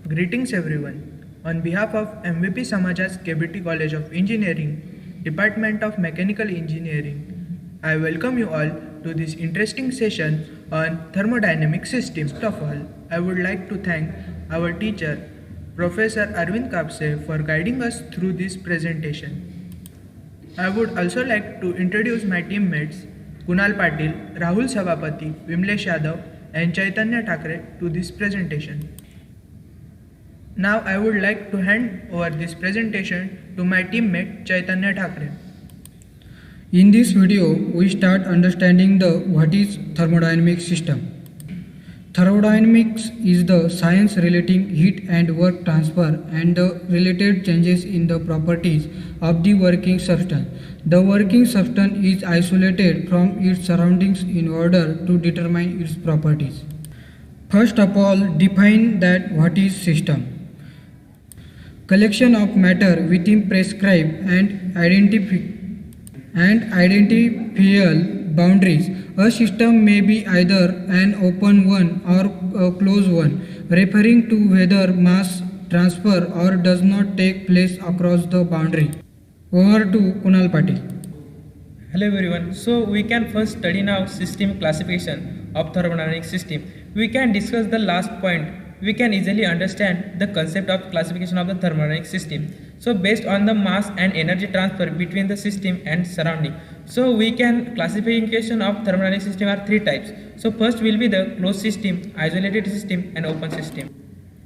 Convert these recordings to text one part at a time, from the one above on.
Greetings everyone. On behalf of MVP Samajas KBT College of Engineering, Department of Mechanical Engineering, I welcome you all to this interesting session on thermodynamic systems. First of all, I would like to thank our teacher, Professor Arvind Kapse, for guiding us through this presentation. I would also like to introduce my teammates Kunal Patil, Rahul Savapati, Vimlesh Yadav, and Chaitanya Thakre to this presentation. Now I would like to hand over this presentation to my teammate Chaitanya Thakre. In this video, we start understanding what is thermodynamic system. Thermodynamics is the science relating heat and work transfer and the related changes in the properties of the working substance. The working substance is isolated from its surroundings in order to determine its properties. First of all, define that what is system. Collection of matter within prescribed and identifiable boundaries. A system may be either an open one or a closed one, referring to whether mass transfer or does not take place across the boundary. Over to Kunal Patil. Hello everyone. So we can first study now system classification of thermodynamic system. We can discuss the last point. We can easily understand the concept of classification of the thermodynamic system. So based on the mass and energy transfer between the system and surrounding. So we can classification of thermodynamic system are three types. So first will be the closed system, isolated system and open system.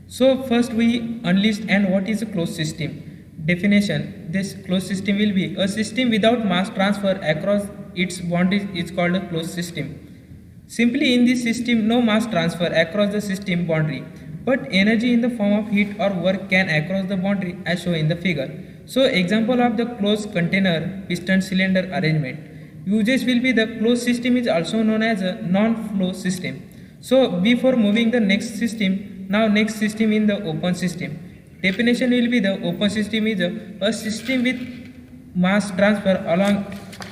So first we unlist and what is a closed system. Definition: this closed system will be a system without mass transfer across its boundaries is called a closed system. Simply in this system no mass transfer across the system boundary, but energy in the form of heat or work can across the boundary as shown in the figure. So example of the closed container piston cylinder arrangement. Uses will be the closed system is also known as a non-flow system. So before moving the next system, now next system in the open system. Definition will be the open system is a system with mass transfer along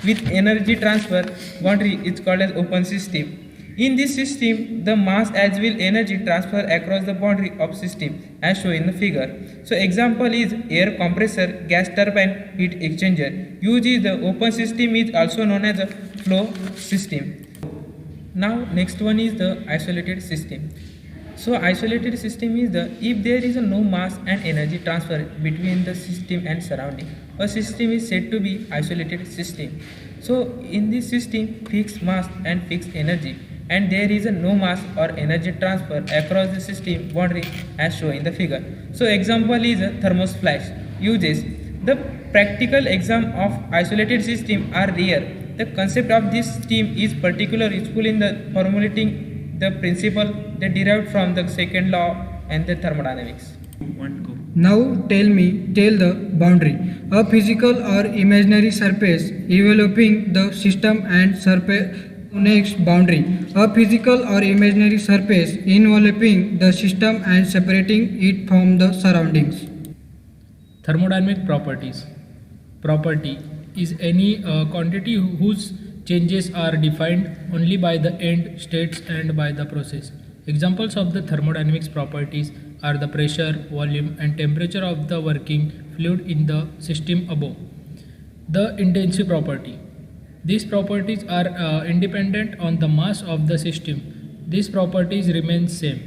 with energy transfer boundary is called as open system. In this system, the mass as well energy transfer across the boundary of system as shown in the figure. So example is air compressor, gas turbine, heat exchanger. Use is the open system is also known as a flow system. Now next one is the isolated system. So isolated system is the if there is no mass and energy transfer between the system and surrounding. A system is said to be isolated system. So in this system fixed mass and fixed energy and there is no mass or energy transfer across the system boundary as shown in the figure. So example is a thermos flash. Uses the practical exam of isolated system are rare. The concept of this system is particularly useful in the formulating the principle that derived from the second law and the thermodynamics. Now tell the boundary. A physical or imaginary surface enveloping the system and surface next boundary. A physical or imaginary surface enveloping the system and separating it from the surroundings. Thermodynamic properties. Property is any quantity whose changes are defined only by the end states and by the process. Examples of the thermodynamics properties are the pressure, volume and temperature of the working fluid in the system above. The intensity property. These properties are independent on the mass of the system. These properties remain same.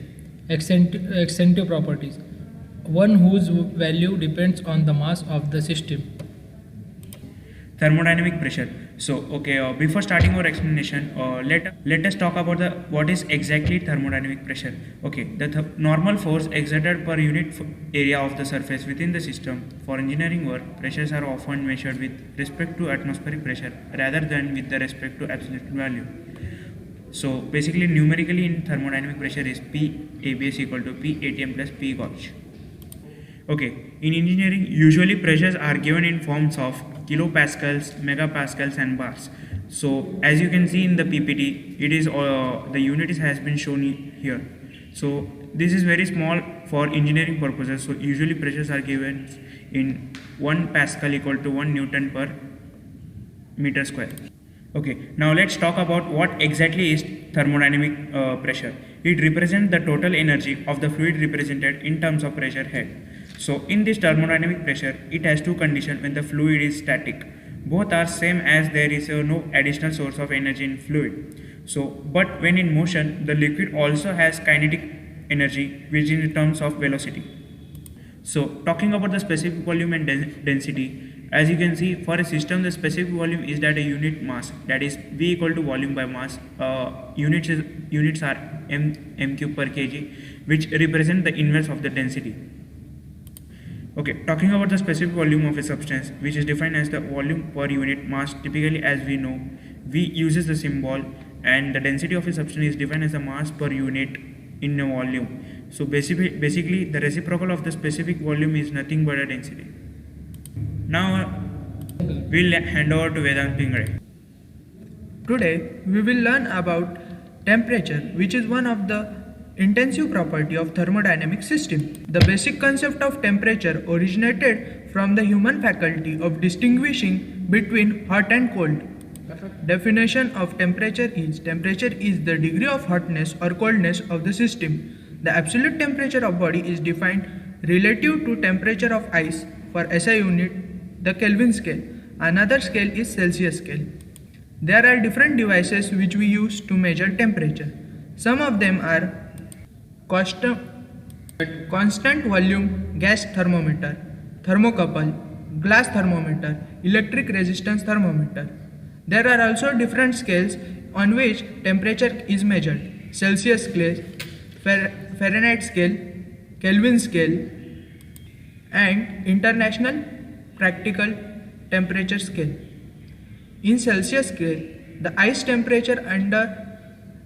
Extensive properties. One whose value depends on the mass of the system. Thermodynamic pressure. So before starting our explanation, let us talk about what is exactly thermodynamic pressure. The normal force exerted per unit area of the surface within the system. For engineering work, pressures are often measured with respect to atmospheric pressure rather than with the respect to absolute value. So basically numerically in thermodynamic pressure is P ABS equal to P ATM plus P gauge. In engineering, usually pressures are given in forms of kilopascals, megapascals and bars. So as you can see in the PPT, it is the unit has been shown here. So this is very small for engineering purposes. So usually pressures are given in 1 Pascal equal to 1 Newton per meter square. Okay, now let's talk about what exactly is thermodynamic pressure. It represents the total energy of the fluid represented in terms of pressure head. So in this thermodynamic pressure, it has two conditions when the fluid is static. Both are same as there is no additional source of energy in fluid. So, but when in motion, the liquid also has kinetic energy, which is in terms of velocity. So talking about the specific volume and density, as you can see, for a system the specific volume is that a unit mass, that is V equal to volume by mass. Units are m cube per kg, which represent the inverse of the density. Okay, talking about the specific volume of a substance, which is defined as the volume per unit mass. Typically, as we know, V uses the symbol, and the density of a substance is defined as the mass per unit in a volume. So basically the reciprocal of the specific volume is nothing but a density. Now we'll hand over to Vedant Pingre. Today, we will learn about temperature, which is one of the intensive property of thermodynamic system. The basic concept of temperature originated from the human faculty of distinguishing between hot and cold. Definition of temperature is the degree of hotness or coldness of the system. The absolute temperature of body is defined relative to temperature of ice. For SI unit, the Kelvin scale. Another scale is Celsius scale. There are different devices which we use to measure temperature. Some of them are constant volume gas thermometer, thermocouple, glass thermometer, electric resistance thermometer. There are also different scales on which temperature is measured: Celsius scale, Fahrenheit scale, Kelvin scale, and International Practical Temperature Scale. In Celsius scale, the ice temperature under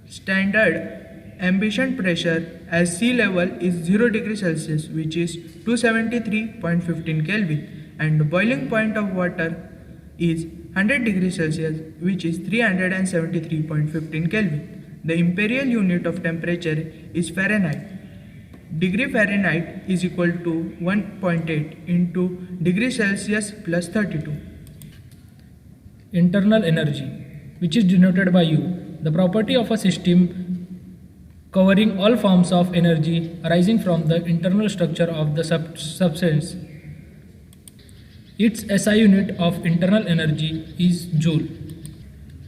standard ambient pressure as sea level is 0 degree Celsius, which is 273.15 Kelvin, and the boiling point of water is 100 degrees Celsius, which is 373.15 Kelvin. The imperial unit of temperature is Fahrenheit. Degree Fahrenheit is equal to 1.8 into degree Celsius plus 32. Internal energy, which is denoted by U, the property of a system covering all forms of energy arising from the internal structure of the substance. Its SI unit of internal energy is Joule.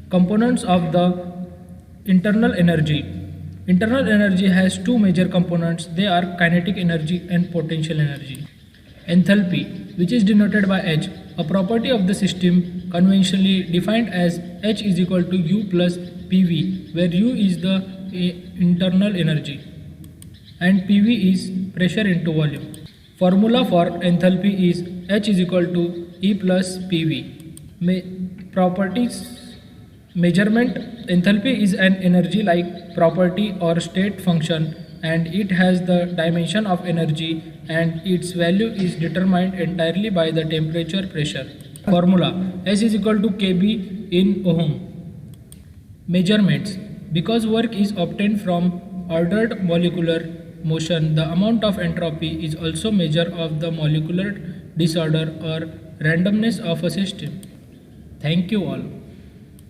Components of the internal energy. Internal energy has two major components. They are kinetic energy and potential energy. Enthalpy, which is denoted by H, a property of the system conventionally defined as H is equal to U plus PV, where U is the internal energy and PV is pressure into volume. Formula for enthalpy is H is equal to E plus PV. Properties measurement. Enthalpy is an energy-like property or state function, and it has the dimension of energy, and its value is determined entirely by the temperature pressure. Formula: S is equal to Kb in ohm. Measurements. Because work is obtained from ordered molecular motion, the amount of entropy is also measure of the molecular disorder or randomness of a system. Thank you all.